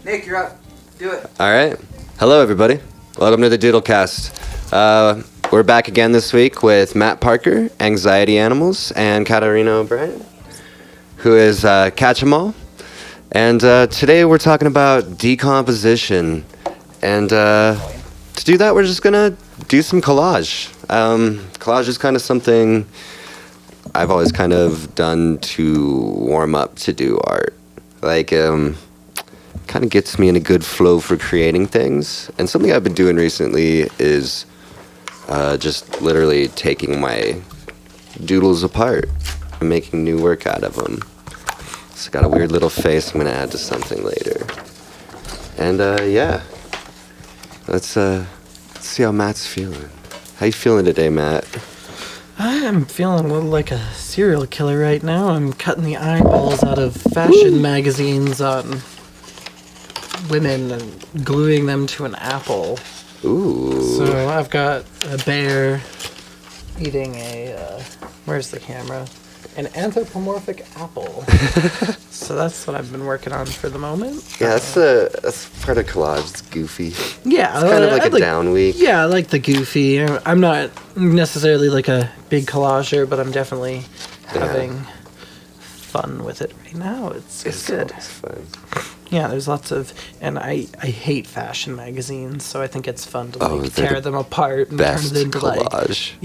Nick, you're up. Do it. All right. Hello, everybody. Welcome to the DoodleCast. We're back again this week with Matt Parker, Anxiety Animals, and Katarina O'Brien, who is Catch 'em All. And today we're talking about decomposition. And to do that, we're just going to do some collage. Collage is kind of something I've always kind of done to warm up to do art. Like, kind of gets me in a good flow for creating things. And something I've been doing recently is just literally taking my doodles apart and making new work out of them. It's got a weird little face I'm going to add to something later. And yeah, let's see how Matt's feeling. How you feeling today, Matt? I'm feeling a little like a serial killer right now. I'm cutting the eyeballs out of fashion magazines on women and gluing them to an apple. Ooh. So I've got a bear eating a, where's the camera? An anthropomorphic apple. So that's what I've been working on for the moment. Yeah, that's part of collage. It's goofy. Yeah. It's kind of like a down week. Yeah, I like the goofy. I'm not necessarily like a big collager, but I'm definitely having fun with it right now. It's good. It's fun. Yeah, there's lots of, and I hate fashion magazines, so I think it's fun to like tear them apart and turn it into collage.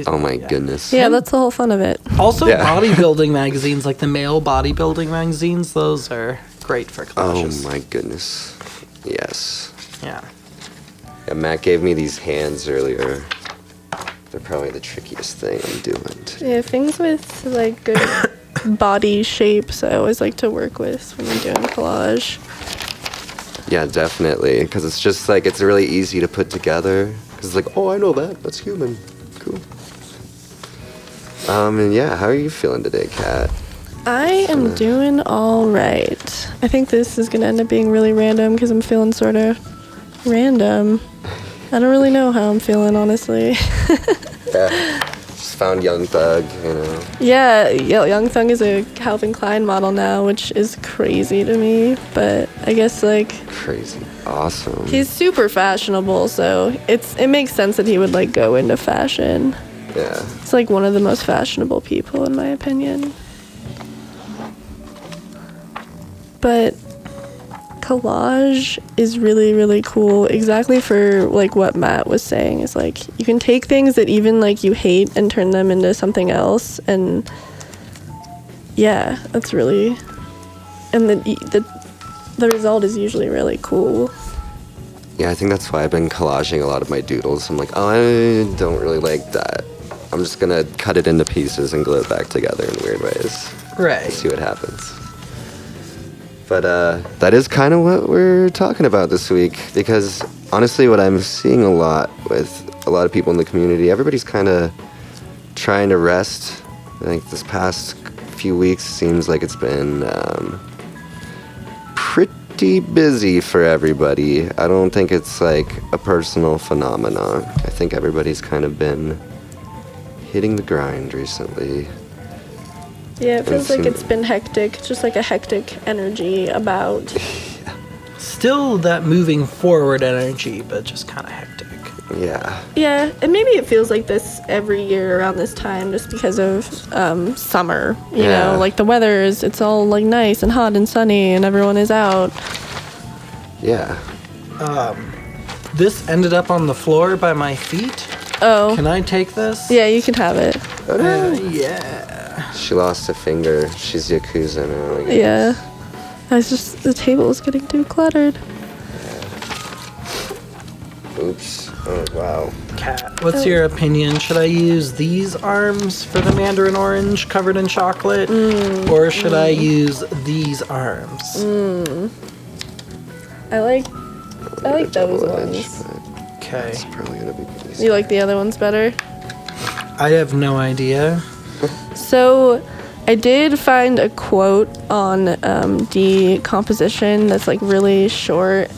Oh my goodness. Yeah, that's the whole fun of it. Also, bodybuilding magazines, like the male bodybuilding magazines, those are great for collages. Oh my goodness. Yes. Yeah. Yeah, Matt gave me these hands earlier. They're probably the trickiest thing I'm doing. Yeah, things with like good body shapes I always like to work with when I'm doing collage. Yeah, definitely. Because it's just like, it's really easy to put together. Because it's like, oh, I know that. That's human. Cool. And yeah, how are you feeling today, Kat? I am doing all right. I think this is going to end up being really random because I'm feeling sort of random. I don't really know how I'm feeling, honestly. Yeah. Just found Young Thug, you know. Yeah, Young Thug is a Calvin Klein model now, which is crazy to me. But I guess like crazy, awesome. He's super fashionable, so it makes sense that he would like go into fashion. Yeah. It's like one of the most fashionable people in my opinion. But collage is really, really cool. Exactly for like what Matt was saying is like you can take things that even like you hate and turn them into something else, and yeah, that's really, and the result is usually really cool. Yeah, I think that's why I've been collaging a lot of my doodles. I'm like, oh, I don't really like that. I'm just gonna cut it into pieces and glue it back together in weird ways. Right. See what happens. But that is kind of what we're talking about this week, because honestly what I'm seeing a lot with a lot of people in the community, everybody's kind of trying to rest. I think this past few weeks seems like it's been pretty busy for everybody. I don't think it's like a personal phenomenon. I think everybody's kind of been hitting the grind recently. Yeah, it feels like it's been hectic, just like a hectic energy about. Still that moving forward energy, but just kind of hectic. Yeah. Yeah, and maybe it feels like this every year around this time just because of summer, you know, like the weather it's all like nice and hot and sunny and everyone is out. Yeah. This ended up on the floor by my feet. Oh. Can I take this? Yeah, you can have it. Yeah. She lost a finger. She's Yakuza now. I guess. Yeah. The table is getting too cluttered. Yeah. Oops. Oh, wow. Kat, what's your opinion? Should I use these arms for the mandarin orange covered in chocolate? Or should I use these arms? I like those ones. Okay. It's probably gonna be easy. You like the other ones better? I have no idea. So I did find a quote on decomposition that's like really short.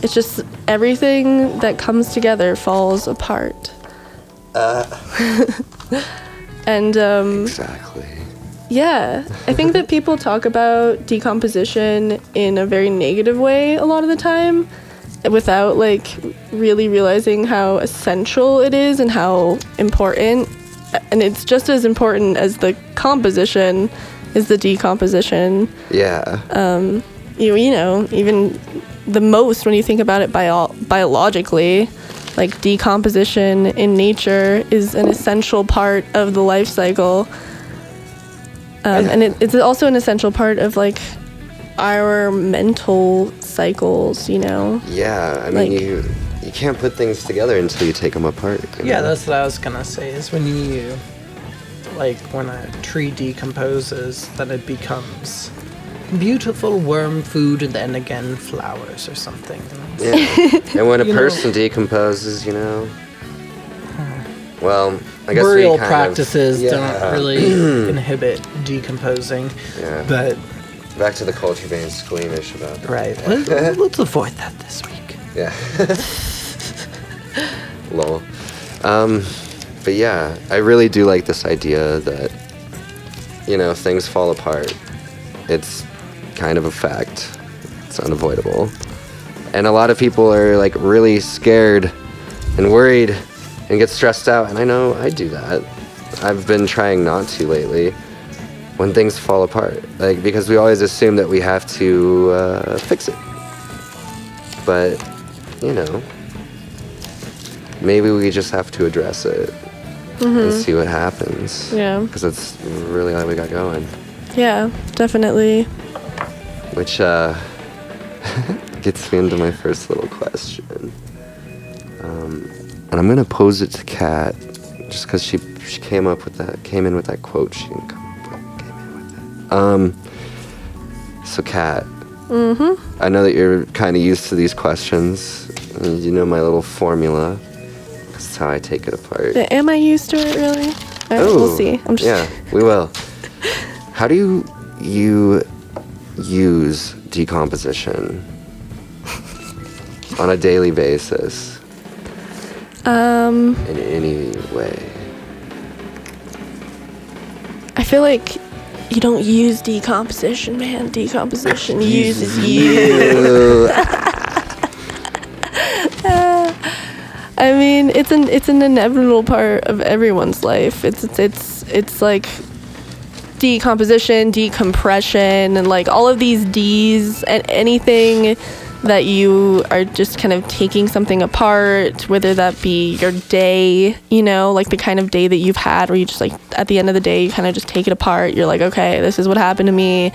It's just everything that comes together falls apart. And exactly. Yeah, I think that people talk about decomposition in a very negative way a lot of the time without like really realizing how essential it is and how important, and it's just as important as the composition is the decomposition. Yeah. You know, even the most when you think about it biologically, like decomposition in nature is an essential part of the life cycle. And it's also an essential part of like our mental cycles, you know? Yeah, I mean, Like- you can't put things together until you take them apart. You Yeah, know? that's what I was gonna say, is when you, like, when a tree decomposes, then it becomes beautiful worm food and then again flowers or something. Yeah. And when a You know- person decomposes, you know, well, I guess Burial we kind practices of, don't really inhibit decomposing, Yeah. but Back to the culture being squeamish about that. right, let's avoid that this week. Yeah. Lol. But yeah, I really do like this idea that, you know, things fall apart. It's kind of a fact. It's unavoidable. And a lot of people are like really scared and worried and get stressed out. And I know I do that. I've been trying not to lately when things fall apart. Like, because we always assume that we have to fix it. But, you know, maybe we just have to address it and see what happens. Yeah. Because that's really all we got going. Yeah, definitely. Which gets me into my first little question. And I'm going to pose it to Kat just because she came in with that quote. She didn't come up with, came in with it. So Kat, I know that you're kind of used to these questions. You know my little formula. That's how I take it apart. Am I used to it, really? All right, we'll see. I'm just Yeah, we will. How do you use decomposition on a daily basis? In any way? I feel like you don't use decomposition, man. Decomposition uses you. I mean, it's an inevitable part of everyone's life. It's like decomposition, decompression, and like all of these D's, and anything that you are just kind of taking something apart, whether that be your day, you know, like the kind of day that you've had where you just like at the end of the day you kind of just take it apart. You're like, okay, this is what happened to me,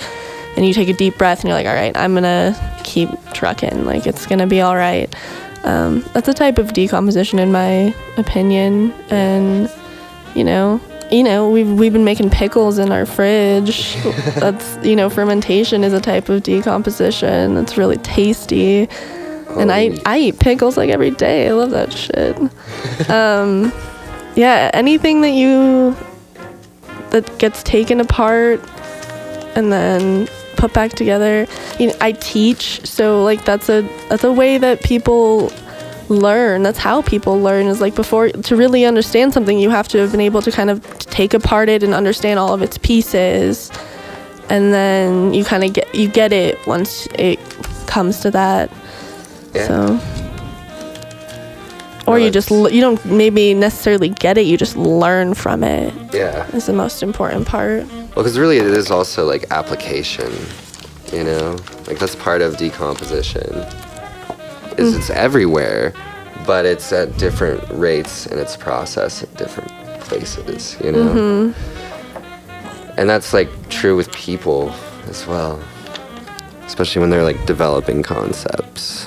and you take a deep breath and you're like, all right, I'm gonna keep trucking, like it's gonna be all right. That's a type of decomposition in my opinion. And you know we've been making pickles in our fridge. That's, you know, fermentation is a type of decomposition. It's really tasty. And I eat pickles like every day. I love that shit. Yeah, anything that gets taken apart and then put back together. You know, I teach, so like that's a way that people learn. That's how people learn, is like before, to really understand something you have to have been able to kind of take apart it and understand all of its pieces, and then you kind of get it once it comes to that. Yeah. So or you don't maybe necessarily get it, you just learn from it. Yeah. Is the most important part. Well, because really it is also like application, you know? Like that's part of decomposition. It's everywhere, but it's at different rates and it's processed at different places, you know? And that's like true with people as well, especially when they're like developing concepts.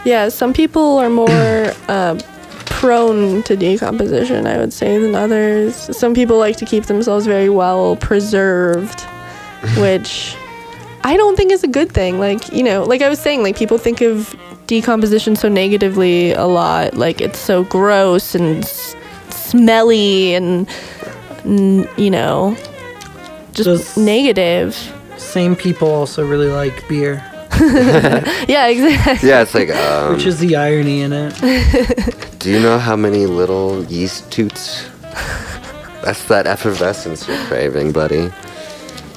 Yeah, some people are more prone to decomposition, I would say, than others. Some people like to keep themselves very well preserved, which I don't think is a good thing. Like, you know, like I was saying, like people think of decomposition so negatively a lot. Like it's so gross and smelly and, you know, just negative. Same people also really like beer, Yeah, exactly. Yeah, it's like, which is the irony in it. do you know how many little yeast toots? That's that effervescence you're craving, buddy.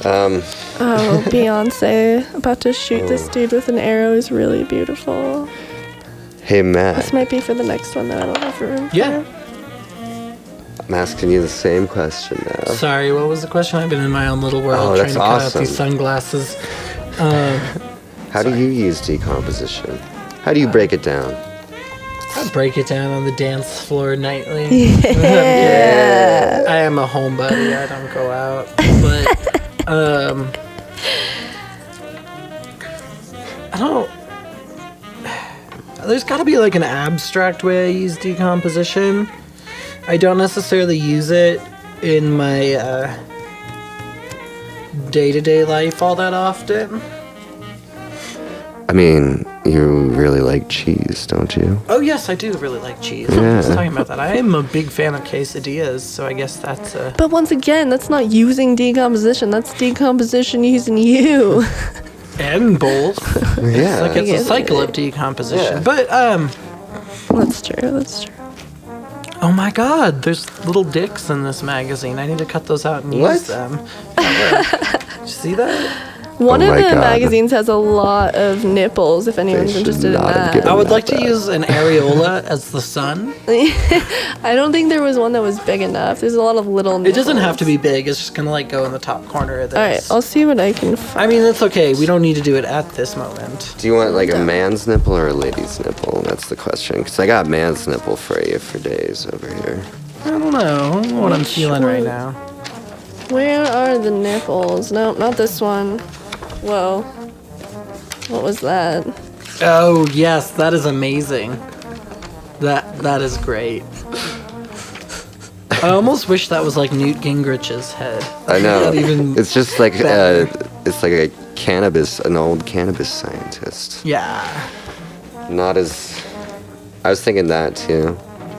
Oh, Beyonce about to shoot this dude with an arrow is really beautiful. Hey, Matt. This might be for the next one that I don't have room for. Yeah. I'm asking you the same question now. Sorry, what was the question? I've been in my own little world Oh, trying that's to cut out awesome. these sunglasses. How do you use decomposition? How do you break it down? I break it down on the dance floor nightly. Yeah. I am a homebody. I don't go out. But, I don't... There's got to be like an abstract way I use decomposition. I don't necessarily use it in my day-to-day life all that often. I mean, you really like cheese, don't you? Oh yes, I do really like cheese. Yeah. I was talking about that. I am a big fan of quesadillas, so I guess that's a... But once again, that's not using decomposition. That's decomposition using you. And both. Yeah. Like it's a guess cycle it of decomposition. Yeah. But That's true. That's true. oh my god, there's little dicks in this magazine. I need to cut those out and What? use them. Did you see that? One Oh of my the God. magazines has a lot of nipples. If anyone's should interested in not have that. given I would Not like to bad. use an areola as the sun. I don't think there was one that was big enough. There's a lot of little It nipples. doesn't have to be big. It's just gonna like go in the top corner of this. All right, I'll see what I can find. I mean, it's okay. We don't need to do it at this moment. Do you want like a man's nipple or a lady's nipple? That's the question. Because I got man's nipple for you for days over here. I don't know what I'm feeling right now. Where are the nipples? No, not this one. Whoa. What was that? Oh yes, that is amazing. That is great. I almost wish that was like Newt Gingrich's head. I know. Not even It's just like better. it's like an old cannabis scientist. Yeah. Not as. I was thinking that too.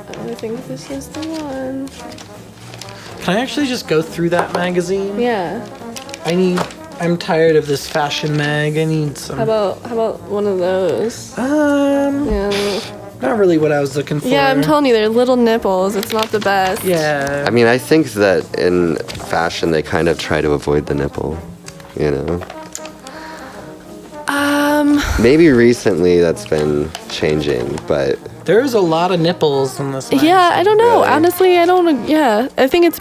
I think this is the one. Can I actually just go through that magazine? Yeah. I'm tired of this fashion mag. I need some. How about one of those? Yeah. Not really what I was looking for. Yeah, I'm telling you, they're little nipples. It's not the best. Yeah. I mean, I think that in fashion they kind of try to avoid the nipple. You know. Maybe recently that's been changing, but There's a lot of nipples in this magazine. Yeah, I don't know. Really? Honestly, I don't. Yeah, I think it's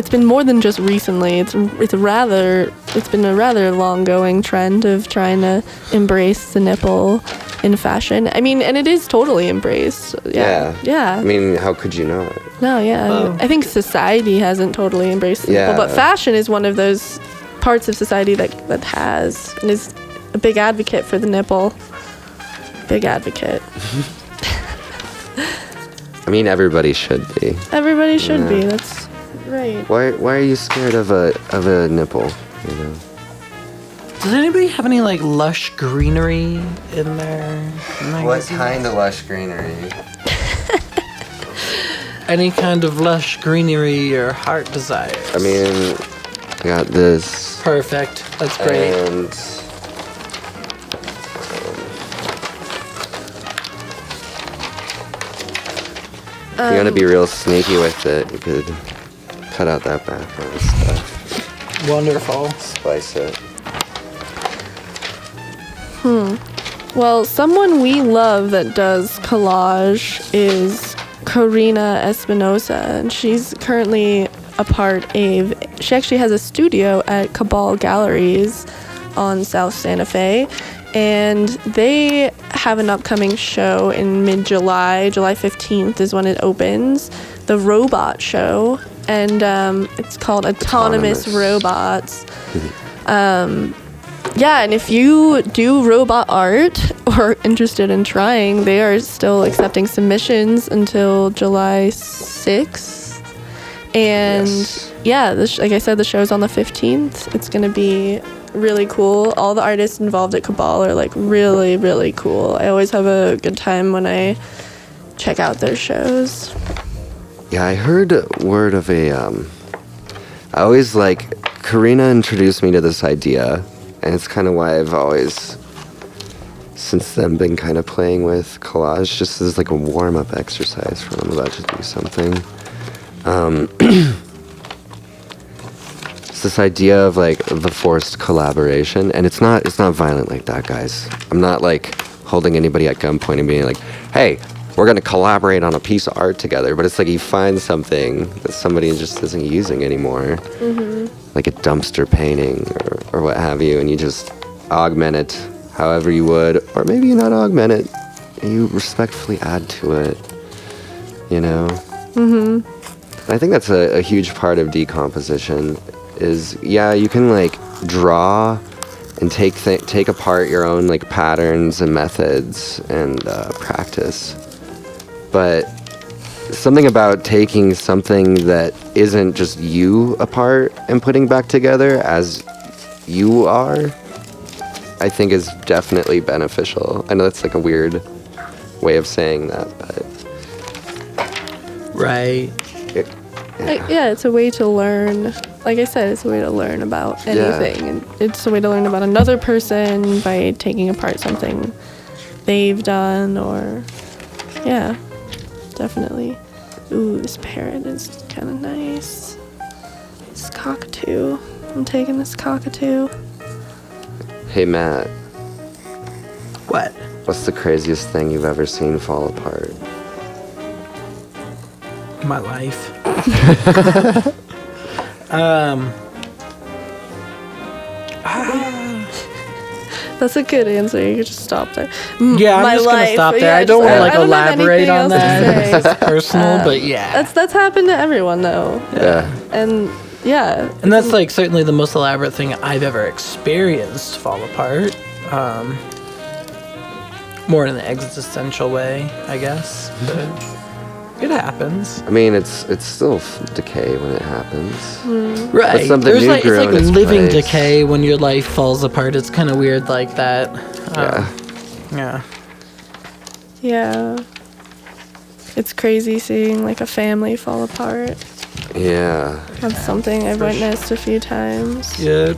been more than just recently. It's been a rather long going trend of trying to embrace the nipple in fashion. I mean, and it is totally embraced. Yeah. Yeah. I mean, how could you not? No, yeah. Oh. I think society hasn't totally embraced the nipple, but Yeah. fashion is one of those parts of society that has and is a big advocate for the nipple. Big advocate. I mean, everybody should be. Everybody should be. Yeah. That's right. Why are you scared of a nipple? You know. Does anybody have any like lush greenery in their magazine? of lush greenery? Any kind of lush greenery your heart desires. I mean, I got this. Perfect. That's great. And if you want to be real sneaky with it, you could cut out that background stuff, Wonderful. spice it. Well, someone we love that does collage is Corina Espinosa, and she's currently she actually has a studio at Cabal Galleries on South Santa Fe, and they have an upcoming show in mid-July. July 15th is when it opens, the robot show, and it's called Autonomous Robots. Yeah, and if you do robot art or interested in trying, they are still accepting submissions until July 6th. And Yes. yeah, like I said, the show's on the 15th. It's going to be really cool. All the artists involved at Cabal are like really, really cool. I always have a good time when I check out their shows. Yeah, I heard word of I always Karina introduced me to this idea, and it's kind of why I've always, since then, been kind of playing with collage, just as like a warm-up exercise for when I'm about to do something. It's this idea of like the forced collaboration, and it's not violent like that, guys. I'm not like holding anybody at gunpoint and being like, hey, we're gonna collaborate on a piece of art together. But it's like you find something that somebody just isn't using anymore, like a dumpster painting or what have you, and you just augment it however you would, or maybe you not augment it, and you respectfully add to it, you know? I think that's a huge part of decomposition is, yeah, you can like draw and take apart your own like patterns and methods and practice, but something about taking something that isn't just you apart and putting back together as you are, I think is definitely beneficial. I know that's like a weird way of saying that, but Right. Yeah, it's a way to learn. Like I said, it's a way to learn about anything. And it's a way to learn about another person by taking apart something they've done or... Yeah, definitely. Ooh, this parrot is kind of nice. This cockatoo. I'm taking this cockatoo. hey Matt, What? what's the craziest thing you've ever seen fall apart? My life. That's a good answer. You could just stop there. Yeah, I'm My just life. gonna stop there. Yeah, I don't want to like I don't have elaborate anything on else to that. say. It's personal, but yeah. That's happened to everyone though. Yeah. And yeah. And that's like certainly the most elaborate thing I've ever experienced fall apart. More in an existential way, I guess. But it happens. I mean, it's still decay when it happens. Right. something There's new like it's grew like in its living place. decay when your life falls apart. It's kind of weird like that. Yeah. Yeah. It's crazy seeing like a family fall apart. Yeah. That's something I've witnessed a few times. Yep.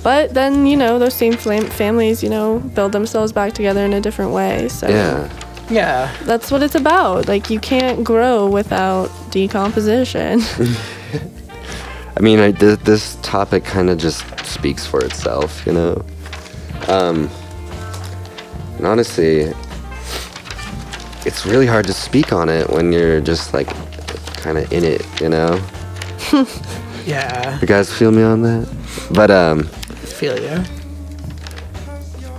But then, those same families, build themselves back together in a different way. So Yeah. Yeah. that's what it's about. Like, you can't grow without decomposition. I mean, this topic kind of just speaks for itself, you know? And honestly, it's really hard to speak on it when you're just, like, kind of in it, you know? Yeah. You guys feel me on that? But, Feel ya.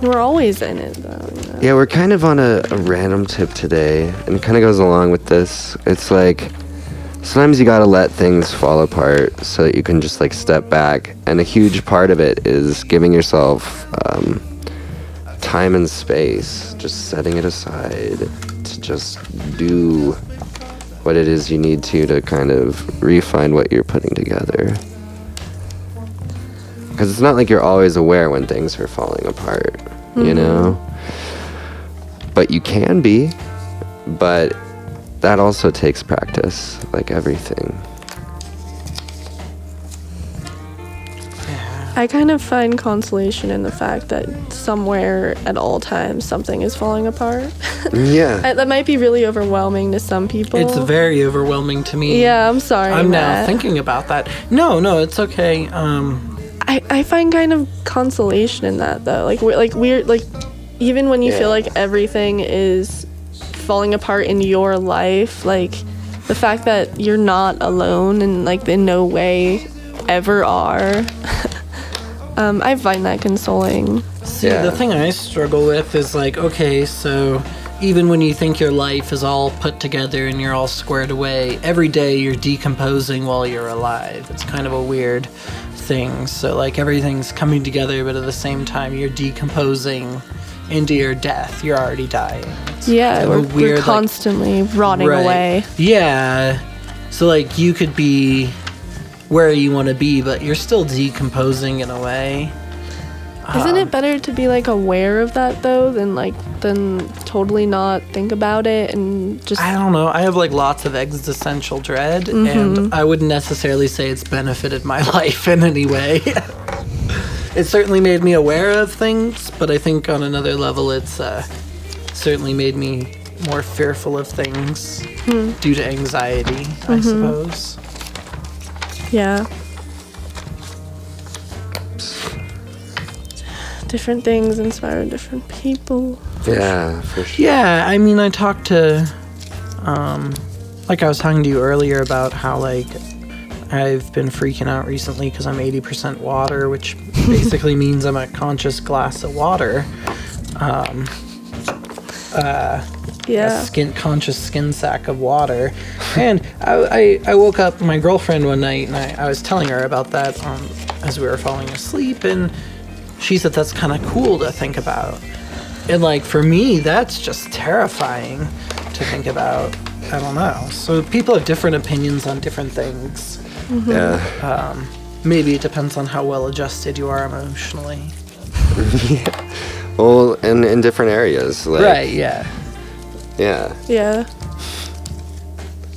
We're always in it, though. yeah, we're kind of on a random tip today, and it kind of goes along with this. It's like, sometimes you gotta let things fall apart so that you can just, like, step back. And a huge part of it is giving yourself time and space, just setting it aside to just do what it is you need to kind of refine what you're putting together. Because it's not like you're always aware when things are falling apart, you know? But you can be, but that also takes practice, like everything. I kind of find consolation in the fact that somewhere at all times something is falling apart. Yeah. That might be really overwhelming to some people. It's very overwhelming to me. Yeah, I'm sorry. I'm now Matt. thinking about that. No, it's okay. I find kind of consolation in that though. Like we're even when you feel like everything is falling apart in your life, like the fact that you're not alone and like in no way ever are. I find that consoling. See, Yeah. the thing I struggle with is like, okay, so even when you think your life is all put together and you're all squared away, every day you're decomposing while you're alive. It's kind of a weird thing. So like everything's coming together, but at the same time you're decomposing into your death. You're already dying. It's Yeah, kind of a we're like- constantly rotting Right. away. Yeah. So like you could be where you want to be, but you're still decomposing in a way. Isn't it better to be like aware of that though than totally not think about it and just I don't know. I have like lots of existential dread, and I wouldn't necessarily say it's benefited my life in any way. It certainly made me aware of things, but I think on another level, it's certainly made me more fearful of things due to anxiety, I suppose. yeah. different things inspire different people. Yeah, for sure. Yeah, I mean, I talked to, like I was talking to you earlier about how, like, I've been freaking out recently because I'm 80% water, which basically means I'm a conscious glass of water. Yeah. Conscious skin sack of water. And I woke up my girlfriend one night, and I was telling her about that as we were falling asleep, and she said that's kind of cool to think about. And, like, for me, that's just terrifying to think about. I don't know. So people have different opinions on different things. Mm-hmm. Yeah. Maybe it depends on how well adjusted you are emotionally. Well, in different areas. Like, Right, yeah. Yeah. Yeah.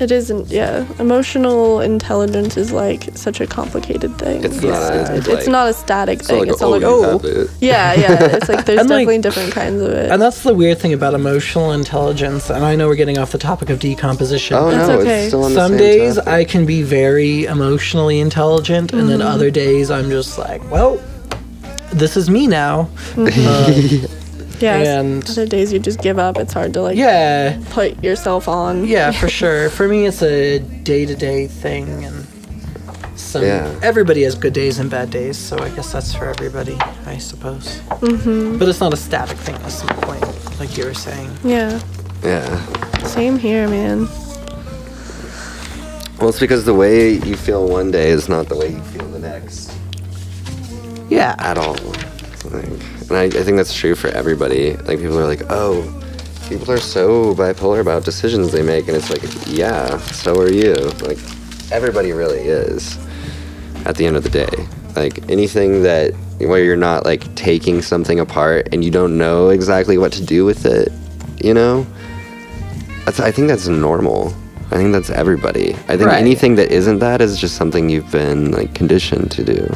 It isn't, yeah. Emotional intelligence is like such a complicated thing. It's not, It's not a static thing. like, It's not like, you have it. yeah. It's like there's And, like- definitely different kinds of it. And that's the weird thing about emotional intelligence. And I know we're getting off the topic of decomposition. Oh, That's no, okay. it's still on the Some same days topic. I can be very emotionally intelligent, and then other days I'm just like, well, this is me now. Yeah. and- Other days you just give up. It's hard to like Yeah, put yourself on. yeah, for sure. For me, it's a day-to-day thing, and everybody has good days and bad days, so I guess that's for everybody, I suppose. Mm-hmm. But it's not a static thing. That's the point, like you were saying. Yeah. Yeah. Same here, man. Well, it's because the way you feel one day is not the way you feel the next. Yeah. At all. Like, and I think that's true for everybody. Like, people are like, oh, people are so bipolar about decisions they make. And it's like, yeah, so are you. Like, everybody really is at the end of the day. Like, anything that, where you're not, like, taking something apart and you don't know exactly what to do with it, you know? I think that's normal. I think that's everybody. I think anything that isn't that is just something you've been, like, conditioned to do.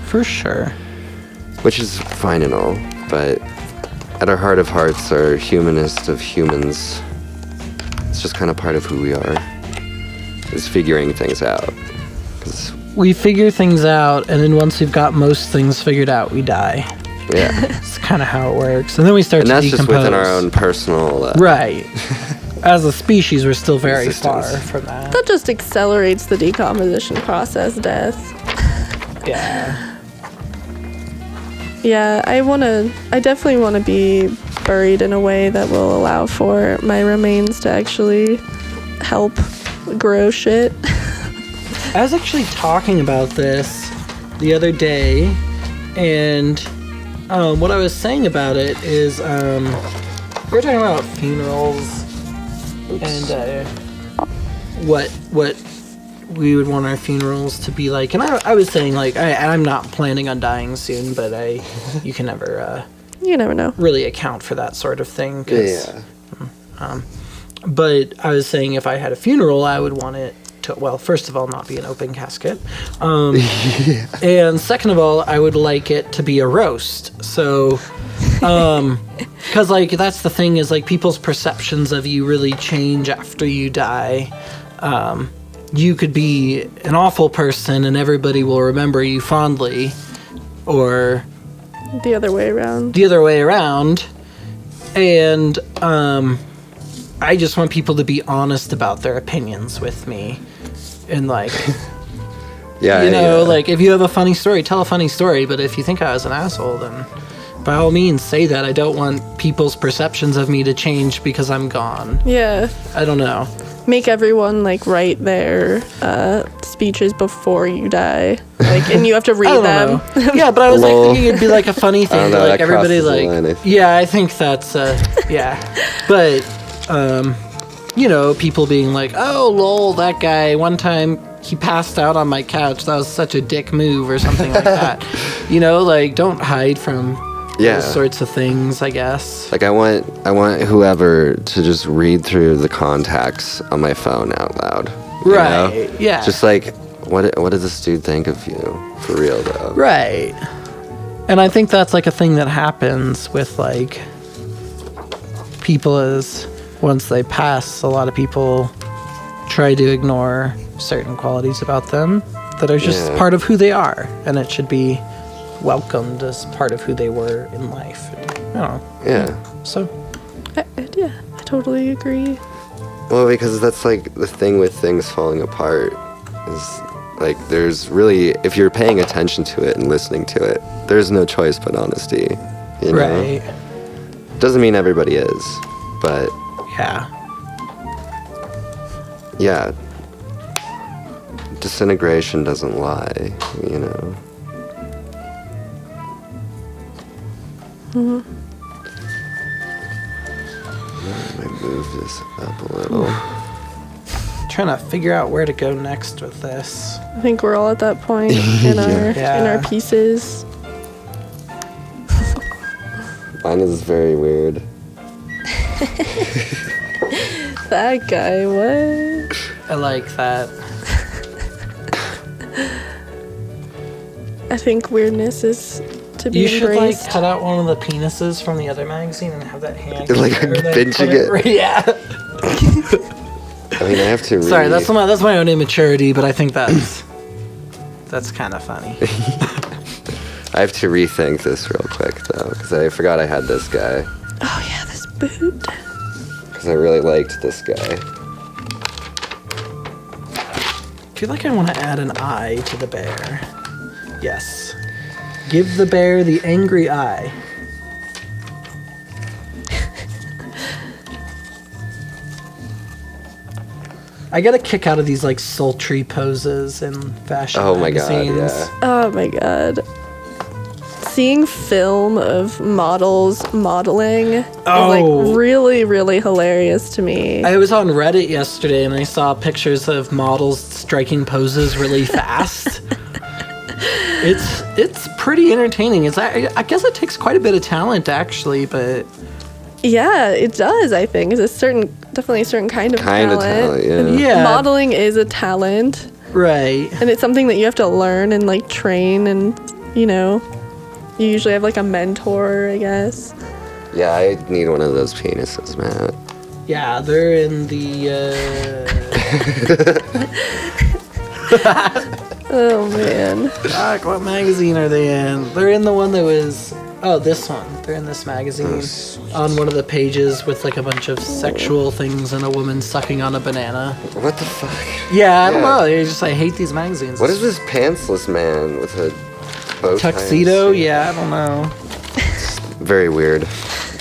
For sure. Which is fine and all, but at our heart of hearts, our humanist of humans, it's just kind of part of who we are, is figuring things out. 'Cause, We figure things out, and then once we've got most things figured out, we die. yeah. It's kind of how it works. And then we start And to that's decompose. just within our own personal... Right. As a species, we're still very far Existence. from that. That just accelerates the decomposition process, death. Yeah. Yeah, I definitely want to be buried in a way that will allow for my remains to actually help grow shit. I was actually talking about this the other day, and what I was saying about it is we were talking about funerals and what we would want our funerals to be like. And I was saying, like, I'm not planning on dying soon, but you can never You never know. really account for that sort of thing. 'Cause, Yeah. But I was saying if I had a funeral, I would want it to, well, first of all, not be an open casket. And second of all, I would like it to be a roast. So, because, like, that's the thing is, like, people's perceptions of you really change after you die. You could be an awful person and everybody will remember you fondly, or The other way around. the other way around. And I just want people to be honest about their opinions with me. And, like, Yeah, you know, yeah. like, if you have a funny story, tell a funny story. But if you think I was an asshole, then by all means say that. I don't want people's perceptions of me to change because I'm gone. Yeah. I don't know. Make everyone like write their speeches before you die. Like, and you have to I read don't them. know. Yeah, but I was like Lol. thinking it'd be like a funny thing. don't know, Like, that everybody, crosses the like, line, I think. yeah, I think that's, yeah. But, you know, people being like, oh, lol, that guy, one time he passed out on my couch. That was such a dick move, or something like that. You know, like, don't hide from Yeah. those sorts of things, I guess. Like, I want whoever to just read through the contacts on my phone out loud. you know? Right, yeah. Just like, what does this dude think of you? For real, though. Right. And I think that's like a thing that happens with, like, people is once they pass, a lot of people try to ignore certain qualities about them that are just Yeah. part of who they are. And it should be welcomed as part of who they were in life. I don't know. Yeah. So, I totally agree. Well, because that's like the thing with things falling apart is like there's really, if you're paying attention to it and listening to it, there's no choice but honesty. You know? right. Doesn't mean everybody is, but Yeah. yeah, disintegration doesn't lie, you know. I might move this up a little. Trying to figure out where to go next with this. I think we're all at that point in our Yeah. pieces. Mine is very weird. That guy, what? I like that. I think weirdness is to be You should embraced. like cut out one of the penises from the other magazine and have that hand. Like there, then pinching put it. right- Yeah. I mean, I have to read. Sorry, that's my own immaturity, but I think that's kind of funny. I have to rethink this real quick, though, because I forgot I had this guy. Oh yeah, this boot. Because I really liked this guy. I feel like I want to add an eye to the bear. Yes. Give the bear the angry eye. I get a kick out of these like sultry poses in fashion Oh my god, magazines. yeah. Oh my god. Seeing film of models modeling is Oh. like really, really hilarious to me. I was on Reddit yesterday and I saw pictures of models striking poses really fast. It's pretty entertaining. I guess it takes quite a bit of talent actually, but Yeah, it does, I think. It's definitely a certain kind of talent. yeah. yeah, Modeling is a talent, right. and it's something that you have to learn and like train, and you know, you usually have like a mentor, I guess. Yeah, I need one of those penises, man. Yeah, they're in the. Oh man. Fuck, what magazine are they in? They're in the one that was. Oh, this one. They're in this magazine on one of the pages with like a bunch of sexual things and a woman sucking on a banana. What the fuck? Yeah, I don't Yeah. know. I hate these magazines. What is this pantsless man with a bow tie and Tuxedo? suit? Yeah, I don't know. Very weird.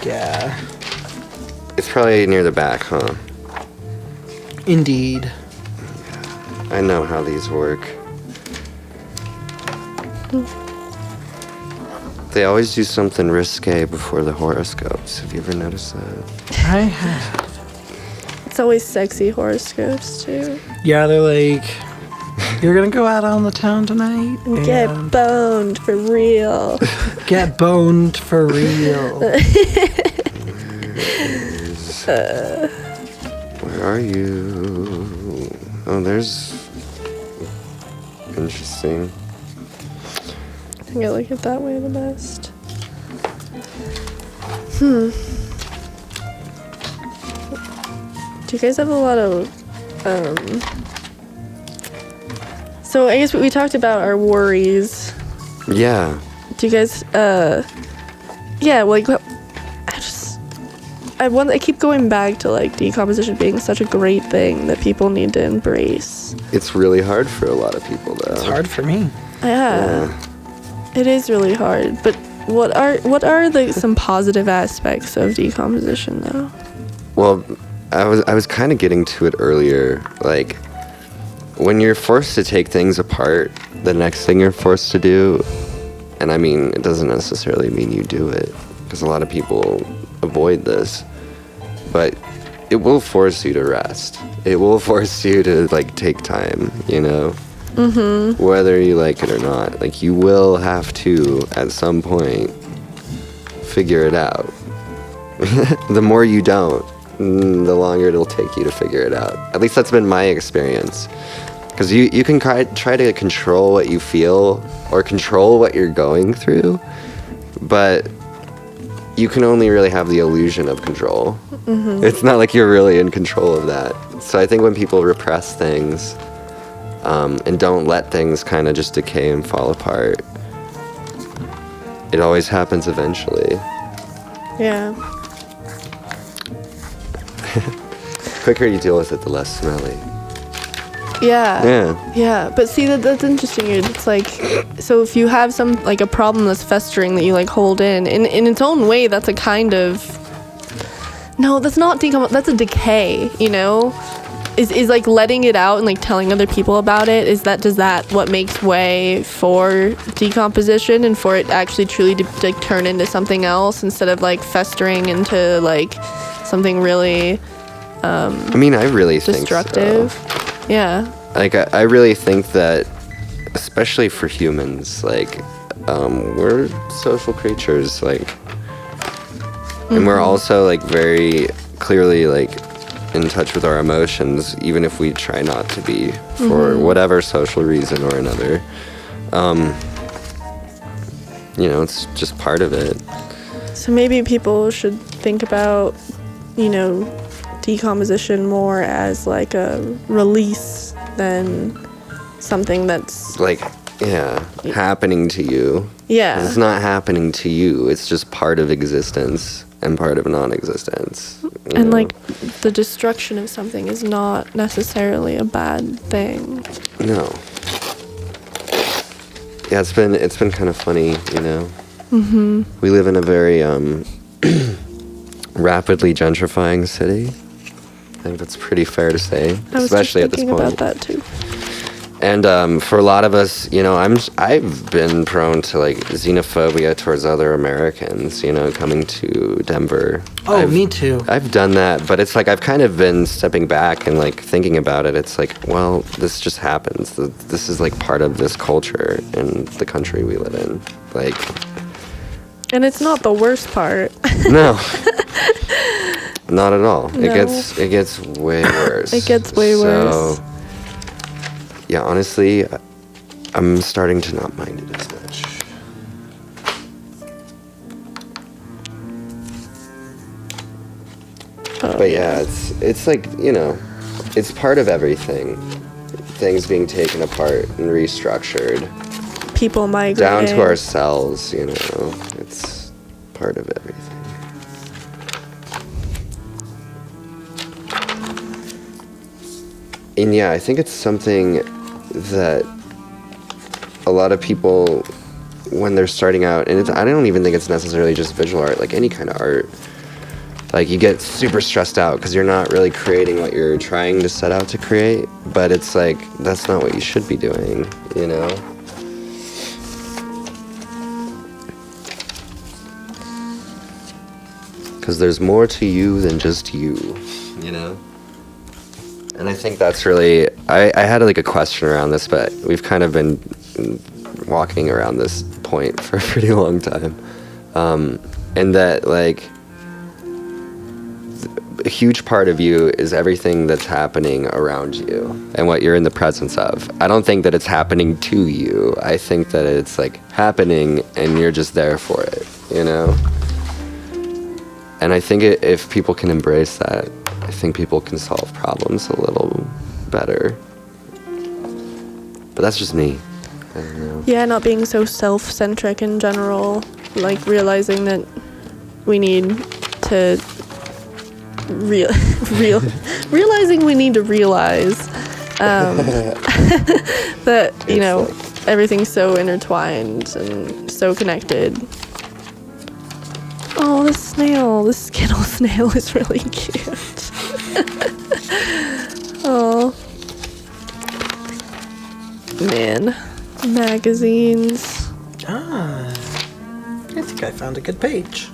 Yeah, It's probably near the back, huh? indeed. I know how these work. They always do something risque before the horoscopes. Have you ever noticed that? I have. It's always sexy horoscopes too. Yeah, they're like, you're gonna go out on the town tonight and Get boned for real. get boned for real. Where are you? Oh, there's... Interesting. I think I like it that way the best. Do you guys have a lot of so I guess we talked about our worries. Yeah. Do you guys yeah, like I keep going back to like decomposition being such a great thing that people need to embrace. It's really hard for a lot of people, though. It's hard for me. Yeah. It is really hard, but what are some positive aspects of decomposition though? Well, I was kind of getting to it earlier. Like, when you're forced to take things apart, the next thing you're forced to do, and I mean, it doesn't necessarily mean you do it, because a lot of people avoid this, but it will force you to rest. It will force you to, like, take time, you know? Mm-hmm. Whether you like it or not. Like, you will have to, at some point, figure it out. The more you don't, the longer it'll take you to figure it out. At least that's been my experience. Because you can try to control what you feel or control what you're going through, but you can only really have the illusion of control. Mm-hmm. It's not like you're really in control of that. So I think when people repress things and don't let things kind of just decay and fall apart, it always happens eventually. Yeah. Quicker you deal with it, the less smelly. Yeah. Yeah. Yeah, but see that's interesting. It's like, so if you have some like a problem that's festering that you like hold in its own way, that's a kind of, no, that's not that's a decay, you know? Is like letting it out and like telling other people about it, does that what makes way for decomposition and for it actually truly to like turn into something else instead of like festering into like something really I mean, I really destructive. think so. Yeah. Like, I really think that, especially for humans, like, we're social creatures, like, and we're also, like, very clearly, like, in touch with our emotions, even if we try not to be, for whatever social reason or another. You know, it's just part of it. So maybe people should think about, you know, decomposition more as like a release than something that's Like, yeah, happening to you. yeah. It's not happening to you. It's just part of existence and part of non-existence. And like the destruction of something is not necessarily a bad thing. No. Yeah, it's been kind of funny, you know. We live in a very rapidly gentrifying city. I think that's pretty fair to say, especially at this point. I was just thinking about that too. And for a lot of us, you know, I've been prone to like xenophobia towards other Americans, you know, coming to Denver. Oh, me too. I've done that, but it's like I've kind of been stepping back and like thinking about it. It's like, well, this just happens. This is like part of this culture and the country we live in. Like, And it's not the worst part. no. Not at all. No. It gets way worse. It gets way worse. So, yeah, honestly, I'm starting to not mind it as much. But yeah, it's like, you know, it's part of everything. Things being taken apart and restructured. People migrating. Down to ourselves, you know. It's part of everything. And yeah, I think it's something that a lot of people, when they're starting out, and I don't even think it's necessarily just visual art, like any kind of art, like you get super stressed out because you're not really creating what you're trying to set out to create, but it's like, that's not what you should be doing, you know? Because there's more to you than just you, you know? And I think that's really, I had like a question around this, but we've kind of been walking around this point for a pretty long time. And that like, a huge part of you is everything that's happening around you and what you're in the presence of. I don't think that it's happening to you. I think that it's like happening and you're just there for it, you know? And I think if people can embrace that, I think people can solve problems a little better. But that's just me. I don't know. Yeah, not being so self-centric in general, like realizing that we need to realizing we need to realize that, you know, everything's so intertwined and so connected. Oh, the snail, the Skittle snail is really cute. Oh. Man. Magazines. I think I found a good page.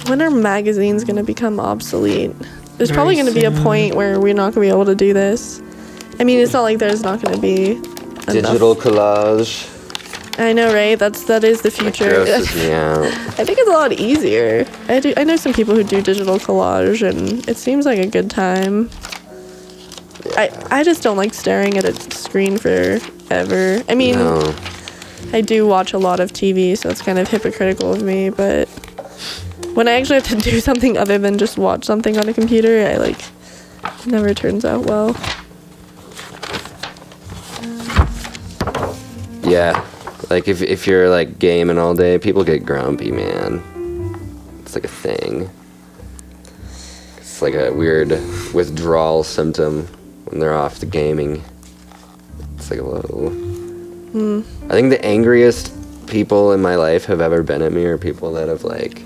When are magazines going to become obsolete? There's Very probably going to be a soon. point where we're not going to be able to do this. I mean, it's not like there's not going to be Digital enough. collage. I know, right? That is the future. Grosses me out. I think it's a lot easier. I know some people who do digital collage, and it seems like a good time. I just don't like staring at a screen forever. I mean, No. I do watch a lot of TV, so it's kind of hypocritical of me, but when I actually have to do something other than just watch something on a computer, it never turns out well. Yeah. Like if you're like gaming all day, people get grumpy, man. It's like a thing. It's like a weird withdrawal symptom when they're off the gaming. It's like, whoa. I think the angriest people in my life have ever been at me are people that have like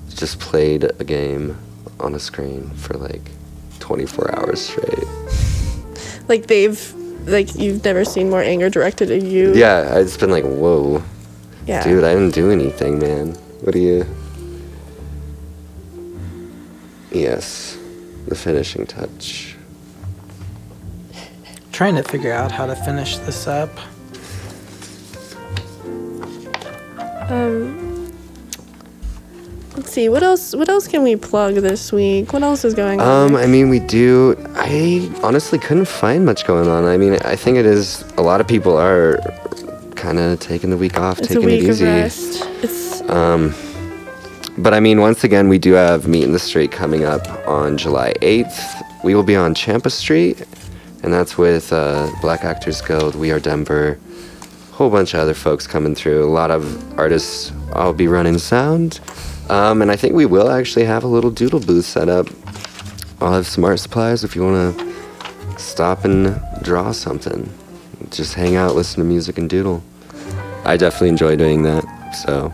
just played a game on a screen for like 24 hours straight. Like you've never seen more anger directed at you. Yeah, it's been like, whoa. Yeah. Dude, I didn't do anything, man. What do you... Yes, the finishing touch. Trying to figure out how to finish this up. Let's see, what else can we plug this week? What else is going on? I mean, I honestly couldn't find much going on. I mean, I think it is, a lot of people are kind of taking the week off, It's taking a week it easy. of rest. But I mean, once again, we do have Meet in the Street coming up on July 8th. We will be on Champa Street, and that's with Black Actors Guild, WeAreDenver, a whole bunch of other folks coming through. A lot of artists. I'll be running sound. And I think we will actually have a little doodle booth set up. I'll have some art supplies if you want to stop and draw something. Just hang out, listen to music, and doodle. I definitely enjoy doing that, so...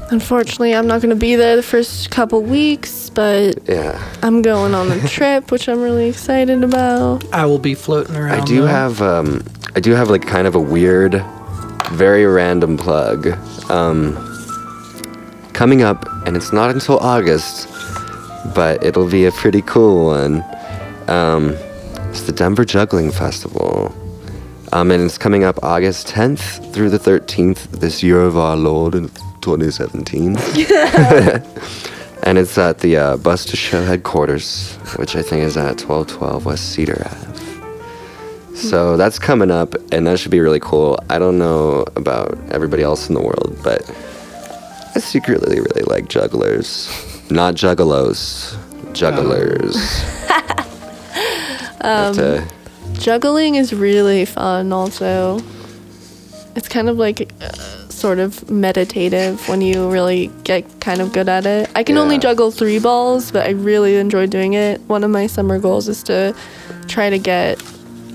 Unfortunately, I'm not going to be there the first couple weeks, but Yeah. I'm going on a trip, which I'm really excited about. I will be floating around. I do have like kind of a weird, very random plug. Coming up, and it's not until August, but it'll be a pretty cool one. It's the Denver Juggling Festival. And it's coming up August 10th through the 13th this year of our Lord in 2017. And it's at the Buster Show headquarters, which I think is at 1212 West Cedar Ave. So that's coming up, and that should be really cool. I don't know about everybody else in the world, but I secretly really like jugglers. Not juggalos. Jugglers. Juggling is really fun also. It's kind of like sort of meditative when you really get kind of good at it. I can only juggle 3 balls, but I really enjoy doing it. One of my summer goals is to try to get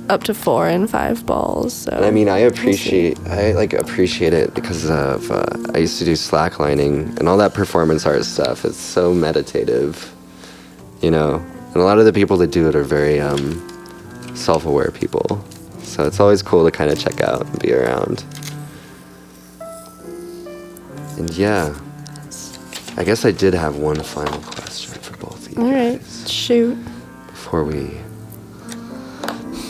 up to 4 and 5 balls. So I mean, I appreciate it because of I used to do slacklining and all that performance art stuff. It's so meditative, you know. And a lot of the people that do it are very self-aware people. So it's always cool to kind of check out and be around. And yeah, I guess I did have one final question for both of you Alright, guys shoot. before we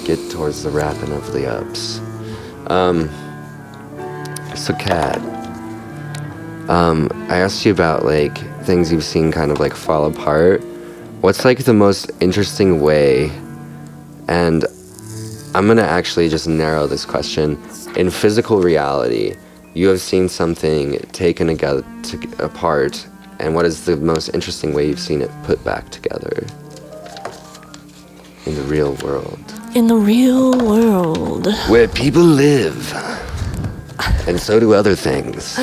get towards the wrapping of the ups. So Kat, I asked you about like things you've seen kind of like fall apart. What's like the most interesting way, and I'm gonna actually just narrow this question, in physical reality, you have seen something taken apart, and what is the most interesting way you've seen it put back together in the real world? In the real world. Where people live, and so do other things.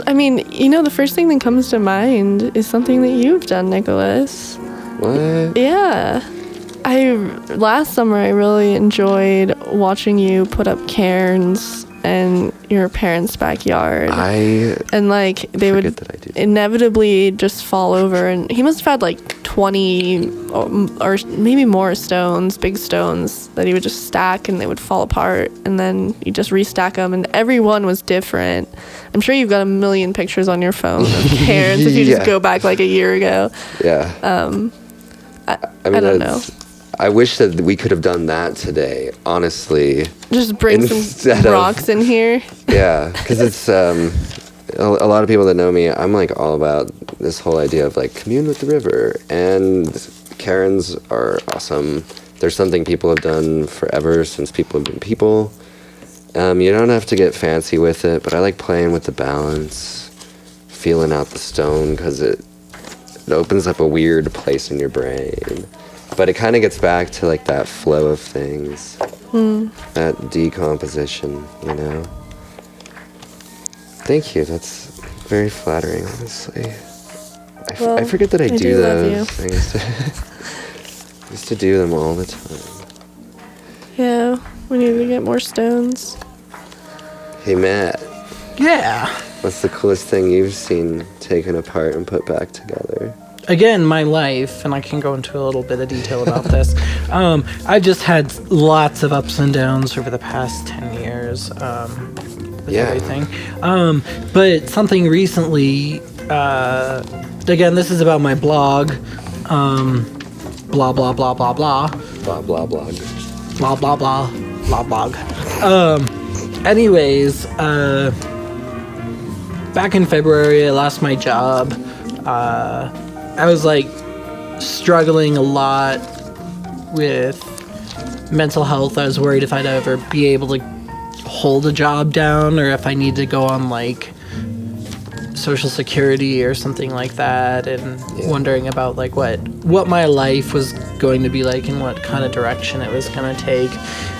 I mean, you know, the first thing that comes to mind is something that you've done, Nicholas. What? Yeah. Last summer I really enjoyed watching you put up cairns in your parents' backyard. And like they would inevitably just fall over, and he must have had like 20 or maybe more stones, big stones that he would just stack, and they would fall apart, and then you just restack them, and every one was different. I'm sure you've got a million pictures on your phone of cairns if you just go back like a year ago. Yeah. I mean, I don't know. I wish that we could have done that today, honestly. Just bring some rocks in here. Yeah, because it's a lot of people that know me, I'm like all about this whole idea of like commune with the river, and cairns are awesome. There's something people have done forever since people have been people. You don't have to get fancy with it, but I like playing with the balance, feeling out the stone, because it opens up a weird place in your brain. But it kind of gets back to like that flow of things, that decomposition, you know. Thank you. That's very flattering, honestly. I forget that I do those. I used to do them all the time. Yeah, we need to get more stones. Hey, Matt. Yeah. What's the coolest thing you've seen taken apart and put back together? Again, my life, and I can go into a little bit of detail about this. I've just had lots of ups and downs over the past 10 years with everything. But something recently, again, this is about my blog, blah, blah, blah, blah, blah. Blah, blah, blah. Blah, blah, blah, blah, blog. Anyways, back in February, I lost my job. I was like struggling a lot with mental health. I was worried if I'd ever be able to hold a job down or if I need to go on like Social Security or something like that, and wondering about like what my life was going to be like and what kind of direction it was going to take.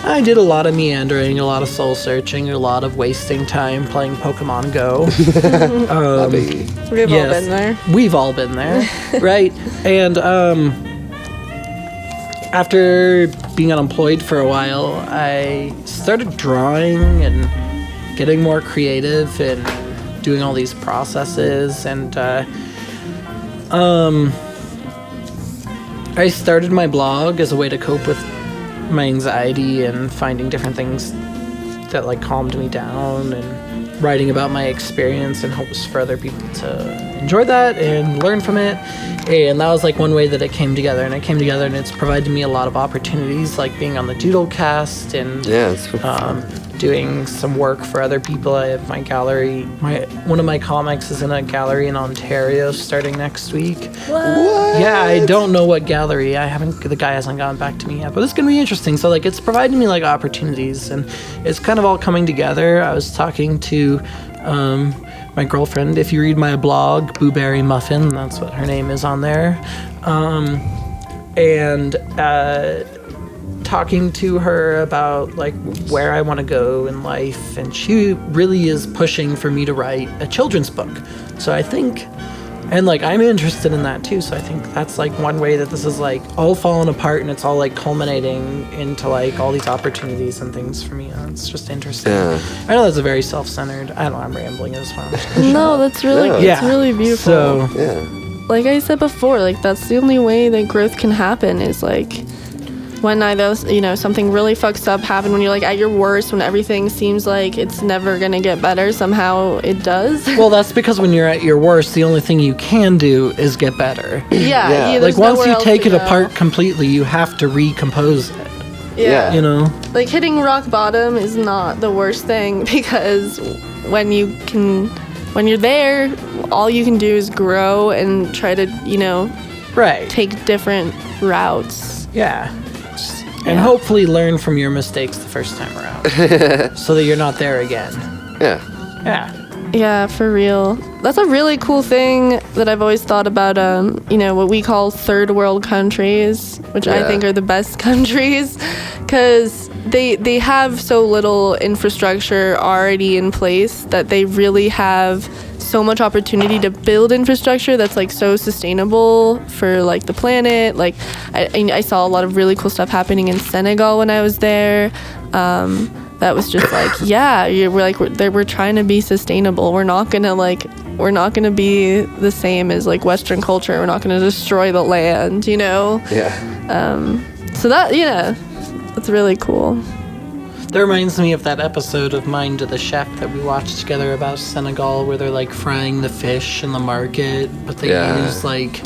I did a lot of meandering, a lot of soul searching, a lot of wasting time playing Pokemon Go. We've all been there. We've all been there, right? And after being unemployed for a while, I started drawing and getting more creative and doing all these processes, and I started my blog as a way to cope with my anxiety and finding different things that like calmed me down, and writing about my experience in hopes for other people to enjoy that and learn from it. And that was like one way that it came together, and it's provided me a lot of opportunities, like being on the DoodleCast and doing some work for other people. I have my gallery. One of my comics is in a gallery in Ontario starting next week. What? Yeah, I don't know what gallery. The guy hasn't gotten back to me yet, but it's gonna be interesting. So like, it's providing me like opportunities, and it's kind of all coming together. I was talking to my girlfriend. If you read my blog, Blueberry Muffin, that's what her name is on there, and talking to her about like where I want to go in life, and she really is pushing for me to write a children's book. So I think, and like I'm interested in that too, so I think that's like one way that this is like all falling apart, and it's all like culminating into like all these opportunities and things for me. It's just interesting. I know that's a very self-centered, I don't know, I'm rambling as well. No, that's really it's really beautiful. So like I said before, like that's the only way that growth can happen, is like when either, something really fucks up happened, when you're like at your worst, when everything seems like it's never gonna get better, somehow it does. Well, that's because when you're at your worst, the only thing you can do is get better. Yeah. Like once you take it apart completely, you have to recompose it. Yeah. You know? Like hitting rock bottom is not the worst thing, because when you're there, all you can do is grow and try to, take different routes. Yeah. And hopefully learn from your mistakes the first time around, so that you're not there again. Yeah, for real. That's a really cool thing that I've always thought about, what we call third world countries, which I think are the best countries, because they have so little infrastructure already in place that they really have so much opportunity to build infrastructure that's like so sustainable for like the planet. Like I saw a lot of really cool stuff happening in Senegal when I was there. That was just like, we're trying to be sustainable. We're not gonna be the same as like Western culture. We're not gonna destroy the land, So that's really cool. That reminds me of that episode of Mind to the Chef that we watched together about Senegal, where they're like frying the fish in the market, but they use like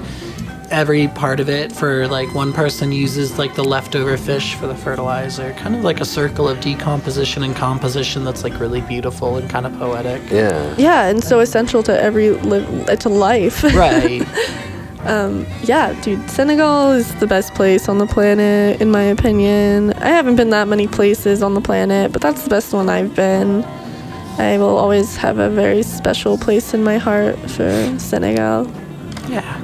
every part of it for like one person uses like the leftover fish for the fertilizer. Kind of like a circle of decomposition and composition that's like really beautiful and kind of poetic. Yeah, and so essential to to life. Right. Senegal is the best place on the planet, in my opinion. I haven't been that many places on the planet, but that's the best one I've been. I will always have a very special place in my heart for Senegal. Yeah.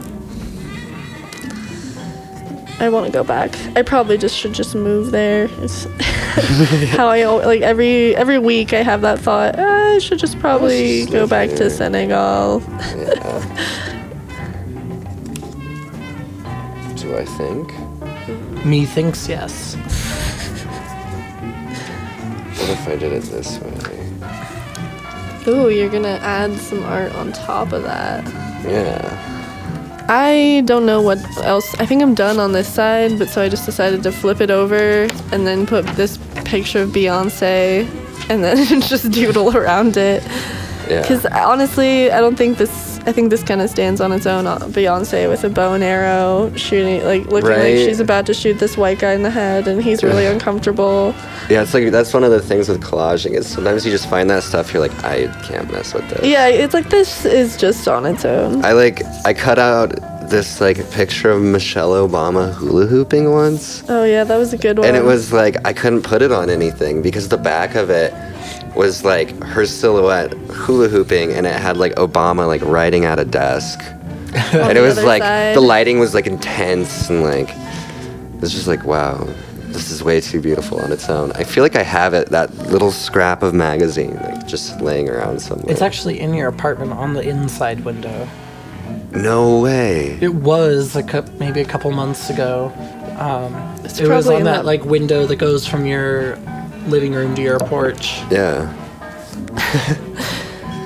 I want to go back. I probably should just move there. It's how I like every week I have that thought. I should just probably go back to Senegal. Yeah. Do I think? Methinks yes. What if I did it this way? Ooh, you're gonna add some art on top of that. Yeah. I don't know what else. I think I'm done on this side, but so I just decided to flip it over and then put this picture of Beyonce and then just doodle around it. Yeah. Because honestly, I think this kind of stands on its own. Beyonce with a bow and arrow shooting, like looking like she's about to shoot this white guy in the head, and he's really uncomfortable. Yeah, it's like that's one of the things with collaging is sometimes you just find that stuff you're like, I can't mess with this. Yeah, it's like this is just on its own. I cut out this like picture of Michelle Obama hula hooping once. Oh yeah, that was a good one. And it was like I couldn't put it on anything because the back of it was like her silhouette hula hooping, and it had like Obama like writing at a desk. And it was like side. the lighting was like intense, and like it was just like, wow, this is way too beautiful on its own. I feel like I have that little scrap of magazine like just laying around somewhere. It's actually in your apartment on the inside window. No way. It was maybe a couple months ago. It's It was probably on in that like window that goes from your living room to your porch. Yeah.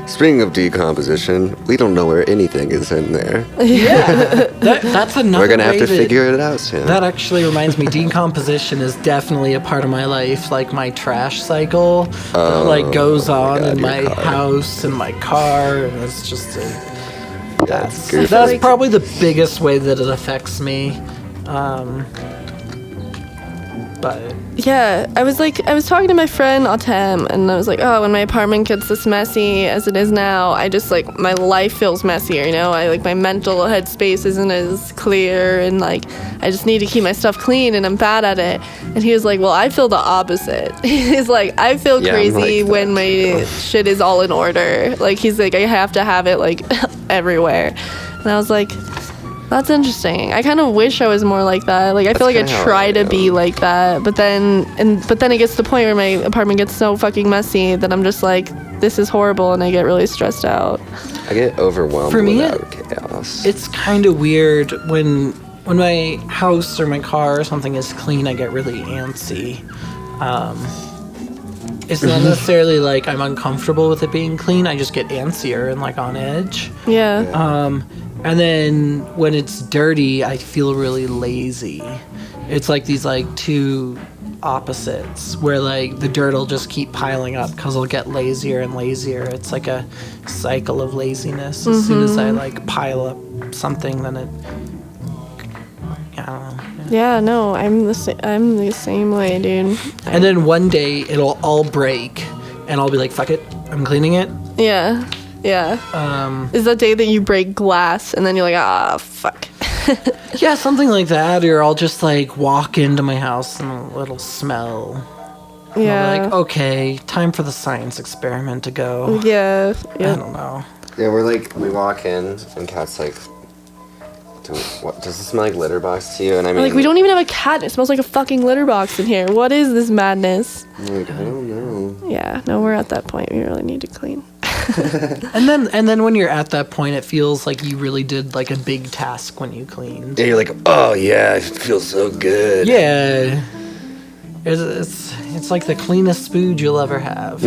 Speaking of decomposition, we don't know where anything is in there. Yeah, that's another. We're gonna have way to that- figure it out soon. That actually reminds me, decomposition is definitely a part of my life. Like my trash cycle, like goes on God, in your my car. house and my car, and it's just That's goofy. that's like- probably the biggest way that it affects me. But Yeah, I was talking to my friend Autumn, and I was like, oh, when my apartment gets this messy as it is now, I just like my life feels messier, you know? I like my mental headspace isn't as clear, and like I just need to keep my stuff clean, and I'm bad at it. And he was like, well, I feel the opposite. He's like, I feel Yeah, I'm crazy like when that my shit is all in order. Like he's like, I have to have it like everywhere. And I was like, that's interesting. I kind of wish I was more like that. Like I feel like I kinda how try I to be am. like that, but then it gets to the point where my apartment gets so fucking messy that I'm just like, this is horrible, and I get really stressed out. I get overwhelmed For me, without chaos. it's kind of weird when my house or my car or something is clean, I get really antsy. It's not necessarily like I'm uncomfortable with it being clean. I just get antsier and like on edge. Yeah. And then when it's dirty, I feel really lazy. It's like these like two opposites where like the dirt will just keep piling up because I'll get lazier and lazier. It's like a cycle of laziness. As soon as I like pile up something, then it. I don't know. Yeah, no, I'm the same way, dude. And then one day it'll all break, and I'll be like, "Fuck it, I'm cleaning it." Yeah. Yeah. Is that day that you break glass and then you're like, ah, fuck. Yeah, something like that. Or I'll just like walk into my house and it'll smell. And Yeah. I'll be like, okay, time for the science experiment to go. Yeah. I Yeah. don't know. Yeah, we walk in, and Kat's like, what, does it smell like litter box to you? And I mean, Like, we don't even have a cat. It smells like a fucking litter box in here. What is this madness? I'm like, I don't know. Yeah, no, we're at that point. We really need to clean. And then when you're at that point, it feels like you really did like a big task when you cleaned. Yeah, you're like, oh yeah, it feels so good. Yeah. It's like the cleanest food you'll ever have.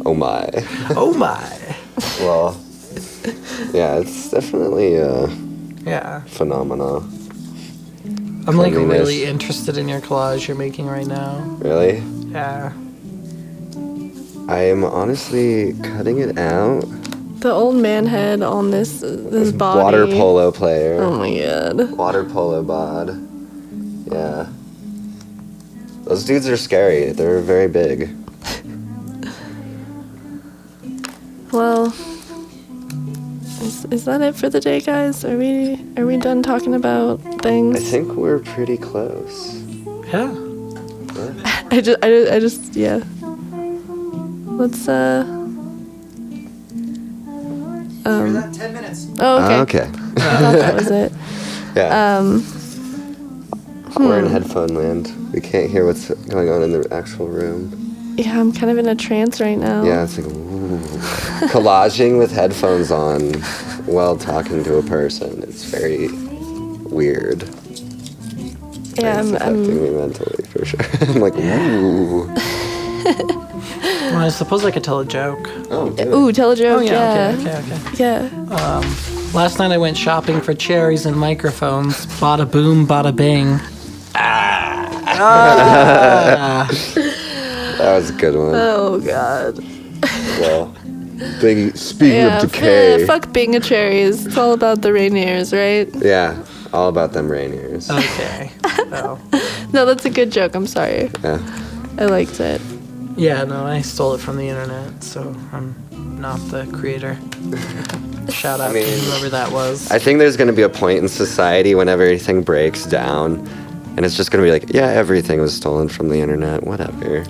Oh my. Oh my. Well, yeah, it's definitely a Yeah. phenomenon. I'm like Cleanliness. really interested in your collage you're making right now. Really? Yeah. I am honestly cutting it out. The old man head on this body. Water polo player. Oh my god. Water polo bod. Yeah. Those dudes are scary. They're very big. Well, is that it for the day, guys? Are we done talking about things? I think we're pretty close. Yeah. I just yeah. Let's 10 minutes. Oh, okay. Okay. I thought that was it. Yeah. We're in headphone land. We can't hear what's going on in the actual room. Yeah, I'm kind of in a trance right now. Yeah, it's like, ooh. Collaging with headphones on while talking to a person. It's very weird. Yeah, It's affecting me mentally, for sure. I'm like, ooh. Well, I suppose I could tell a joke. Oh, dude. Ooh, tell a joke. Oh, yeah, yeah. okay. Yeah. Last night I went shopping for cherries and microphones. Bada boom, bada bing. That was a good one. Oh God. Well, speaking Yeah. of decay. Fuck being a cherries. It's all about the Rainiers, right? Yeah, all about them Rainiers. Okay. Oh. No, that's a good joke. I'm sorry. Yeah. I liked it. Yeah, no, I stole it from the internet, so I'm not the creator. Shout out to whoever that was. I think there's going to be a point in society when everything breaks down, and it's just going to be like, yeah, everything was stolen from the internet, whatever.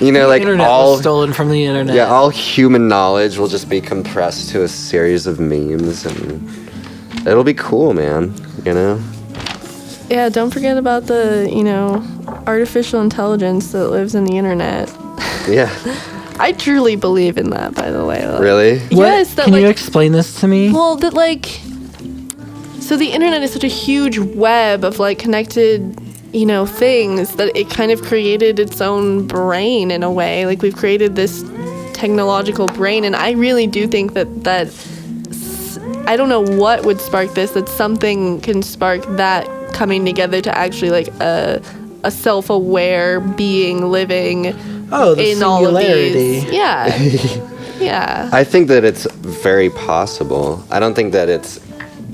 You know, like Internet all was stolen from the internet. yeah, all human knowledge will just be compressed to a series of memes, and it'll be cool, man. You know? Yeah, don't forget about the, artificial intelligence that lives in the internet. Yeah. I truly believe in that, by the way. Really? What? Yes, that Can you like, explain this to me? well, that like, so the internet is such a huge web of like connected, things that it kind of created its own brain in a way. Like we've created this technological brain, and I really do think that I don't know what would spark this, that something can spark that coming together to actually like a self-aware being living The in all of singularity. these. Yeah. Yeah. I think that it's very possible. I don't think that it's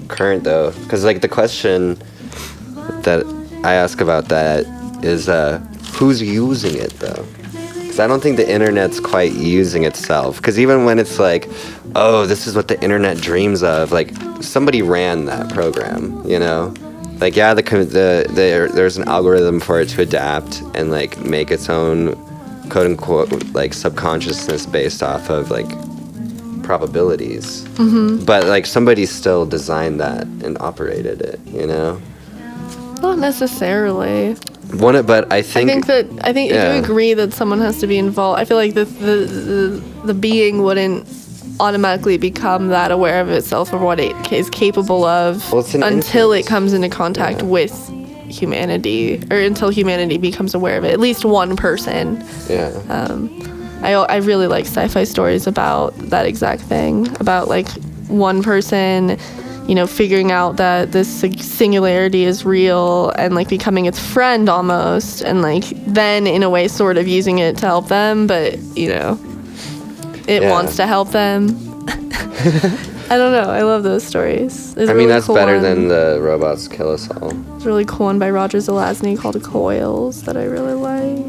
current though, because like the question that I ask about that is who's using it though? Because I don't think the internet's quite using itself. Because even when it's like, oh, this is what the internet dreams of, like somebody ran that program, Like yeah, there's an algorithm for it to adapt and like make its own quote unquote like subconsciousness based off of like probabilities. Mm-hmm. But like somebody still designed that and operated it, Not necessarily. But I think I think yeah. if you agree that someone has to be involved, I feel like the being wouldn't automatically become that aware of itself or what it is capable of until it comes into contact with humanity, or until humanity becomes aware of it. At least one person. Yeah. I really like sci-fi stories about that exact thing, about like one person, figuring out that this singularity is real and like becoming its friend almost, and like then in a way sort of using it to help them, but it wants to help them. I don't know. I love those stories. There's a really that's cool better one. than the robots kill us all. It's a really cool one by Roger Zelazny called Coils that I really like.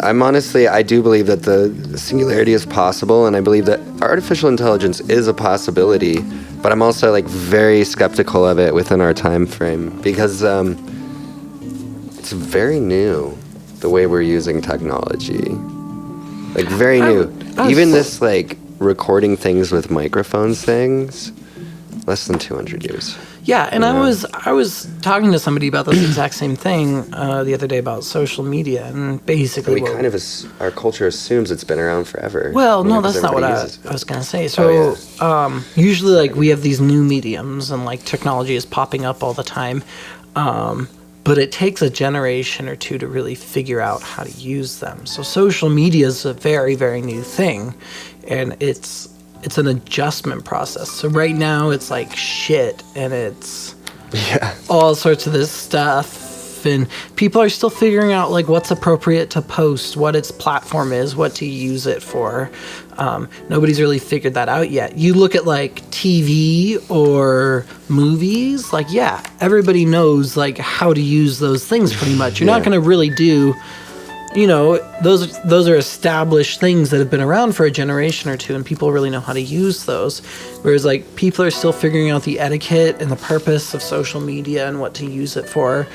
I'm honestly, I do believe that the singularity is possible, and I believe that artificial intelligence is a possibility, but I'm also like very skeptical of it within our time frame, because it's very new, the way we're using technology. Like very new. Even this like recording things with microphones things, less than 200 years. Yeah, and I was talking to somebody about this exact same thing the other day about social media, and basically Our culture assumes it's been around forever. Well, no, that's not what I was going to say. So usually like we have these new mediums and like technology is popping up all the time, but it takes a generation or two to really figure out how to use them. So social media is a very, very new thing, and it's an adjustment process. So right now it's like shit, and it's all sorts of this stuff, and people are still figuring out like what's appropriate to post, what its platform is, what to use it for. Nobody's really figured that out yet. You look at like TV or movies, like everybody knows like how to use those things pretty much. You're not going to really do, those are established things that have been around for a generation or two, and people really know how to use those. Whereas like people are still figuring out the etiquette and the purpose of social media and what to use it for.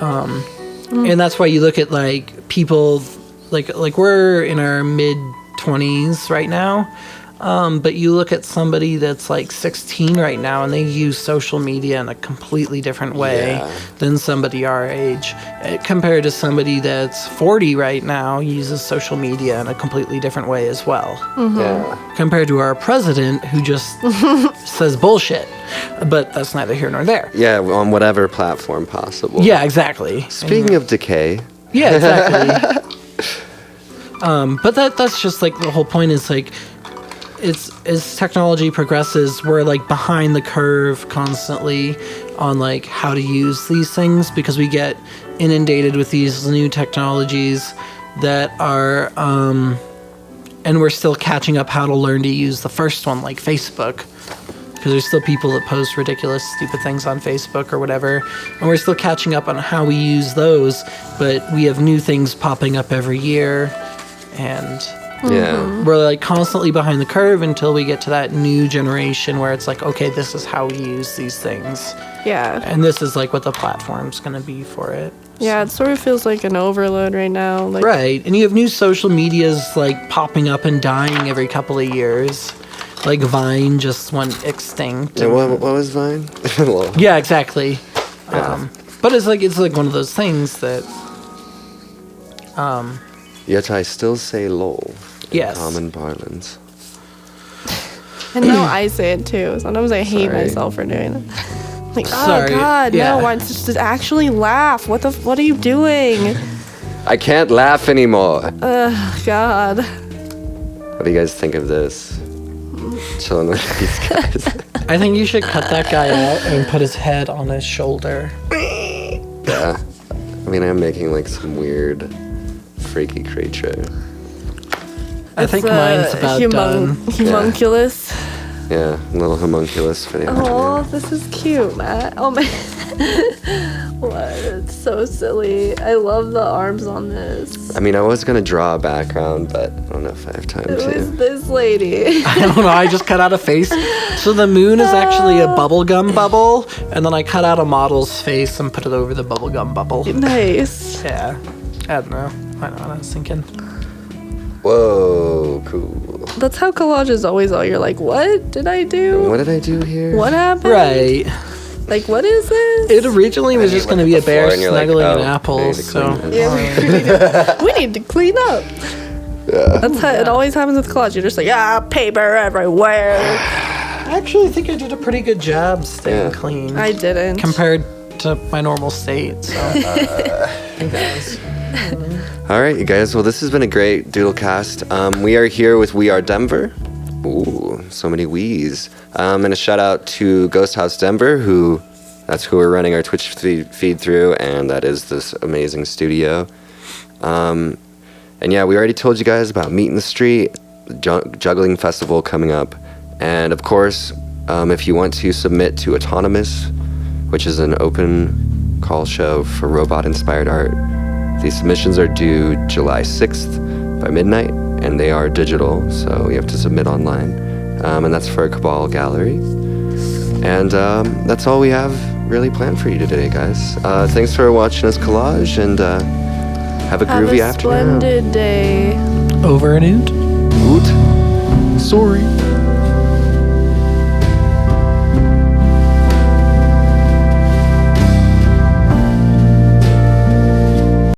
And that's why you look at like people like we're in our mid 20s right now. But you look at somebody that's like 16 right now and they use social media in a completely different way than somebody our age. Compared to somebody that's 40 right now uses social media in a completely different way as well. Yeah. Compared to our president who just says bullshit. But that's neither here nor there. Yeah, on whatever platform possible. Yeah, exactly. Speaking of decay. Yeah, exactly. But that's just like the whole point is like, it's as technology progresses, we're like behind the curve constantly on like how to use these things because we get inundated with these new technologies that are, and we're still catching up how to learn to use the first one, like Facebook. Because there's still people that post ridiculous, stupid things on Facebook or whatever, and we're still catching up on how we use those, but we have new things popping up every year, and we're like constantly behind the curve until we get to that new generation where it's like, okay, this is how we use these things. Yeah. And this is like what the platform's going to be for it. Yeah, it sort of feels like an overload right now. Like, Right. And you have new social medias like popping up and dying every couple of years. Like Vine just went extinct. Yeah, what was Vine? Yeah, exactly. But it's like one of those things that Yet I still say lol. In Yes. common parlance. And now I say it too. Sometimes I hate Sorry. myself for doing it. Like, Sorry, oh God, yeah. no! Why just actually laugh? What are you doing? I can't laugh anymore. God. What do you guys think of this? Chilling with these guys. I think you should cut that guy out and put his head on his shoulder. Yeah. I mean, I'm making like some weird, freaky creature. I think mine's about done. Homunculus. Yeah, a little homunculus for the Oh, afternoon. this is cute, Matt. Oh man. What? It's so silly. I love the arms on this. I mean, I was gonna draw a background, but I don't know if I have time Who is to. this lady? I don't know, I just cut out a face. So the moon is actually a bubblegum bubble, and then I cut out a model's face and put it over the bubblegum bubble. Nice. Yeah. I don't know. I know what I was thinking. Whoa, cool. That's how collages always are. You're like, what did I do? What did I do here? What happened? Right. Like, what is this? It originally was And you just going to look be at a the bear floor and you're like, snuggling oh, an I apple, need to so... clean Yeah, we need to clean up. Yeah. That's how it always happens with collage. You're just like, paper everywhere. I actually think I did a pretty good job staying Yeah. clean. I didn't. Compared to my normal state, so... I think that was... All right, you guys. Well, this has been a great DoodleCast. We are here with WeAreDenver. Ooh, so many we's. And a shout out to Ghost House Denver, that's who we're running our Twitch feed through, and that is this amazing studio. And yeah, we already told you guys about Meet in the Street, juggling festival coming up, and of course, if you want to submit to Autonomous, which is an open call show for robot-inspired art. These submissions are due July 6th by midnight, and they are digital, so you have to submit online. And that's for a Cabal gallery. And that's all we have really planned for you today, guys. Thanks for watching us collage, and have a groovy afternoon. Splendid day. Over and out. Oot. Sorry.